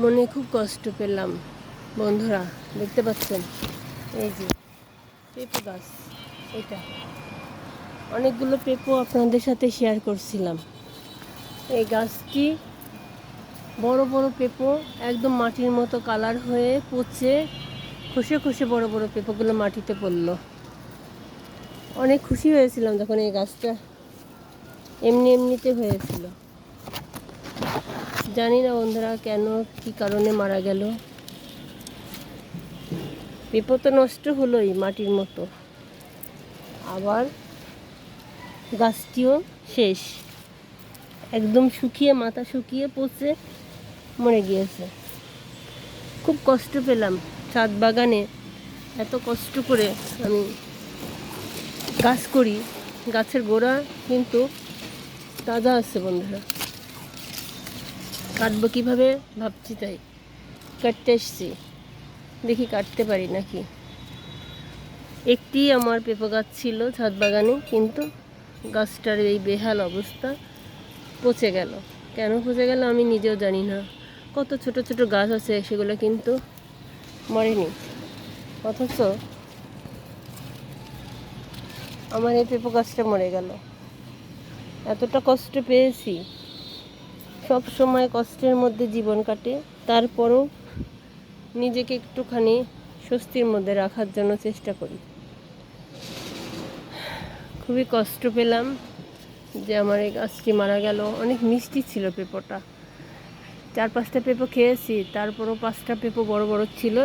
মনে খুব কষ্ট পেলাম বন্ধুরা। দেখতে পাচ্ছেন এই যে পেঁপে গাছ, এটা অনেকগুলো পেঁপো আপনাদের সাথে শেয়ার করছিলাম। এই গাছটি বড় বড় পেঁপো একদম মাটির মতো কালার হয়ে পচে খসে খসে বড় বড় পেঁপোগুলো মাটিতে পড়লো। অনেক খুশি হয়েছিলাম যখন এই গাছটা এমনিতে হয়েছিল। জানি না বন্ধুরা কেন, কি কারণে মারা গেল। পেঁপো তো নষ্ট হলোই মাটির মতো, আবার গাছটিও শেষ, একদম শুকিয়ে মাথা শুকিয়ে পচে মরে গিয়েছে। খুব কষ্ট পেলাম। ছাদ বাগানে এত কষ্ট করে আমি গাছ করি, গাছের গোড়া কিন্তু তাজা আছে বন্ধুরা। কাটবো কীভাবে ভাবছি, তাই কাটতে এসছি, দেখি কাটতে পারি নাকি। একটি আমার পেঁপো গাছ ছিল ছাদ বাগানে, কিন্তু গাছটার এই বেহাল অবস্থা, পচে গেল। কেন পচে গেল আমি নিজেও জানি না। কত ছোট ছোট গাছ আছে, সেগুলো কিন্তু মরেনি, অথচ আমার এই পেঁপো গাছটা মরে গেল। এতটা কষ্ট পেয়েছি, সব সময় কষ্টের মধ্যে জীবন কাটে, তারপরও নিজেকে একটুখানি স্বস্তির মধ্যে রাখার জন্য চেষ্টা করি। খুবই কষ্ট পেলাম যে আমার এই গাছটি মারা গেল। অনেক মিষ্টি ছিল পেঁপোটা, 4-5টা পেঁপো খেয়েছি, তারপরও 5টা পেঁপো বড় বড় ছিল,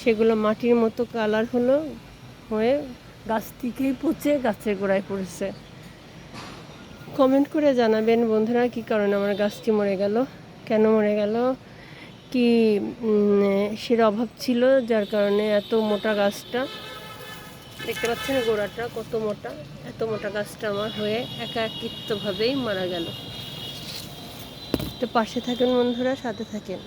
সেগুলো মাটির মতো কালার হয়ে গাছ থেকেই পচে গাছের গোড়ায় পড়েছে। কমেন্ট করে জানাবেন বন্ধুরা, কী কারণে আমার গাছটি মরে গেল, কেন মরে গেল, কি সের অভাব ছিল যার কারণে এত মোটা গাছটা, দেখতে পাচ্ছেন গোড়াটা কত মোটা, এত মোটা গাছটা আমার হয়ে একাকিত্বভাবেই মারা গেল। তো পাশে থাকেন বন্ধুরা, সাথে থাকেন।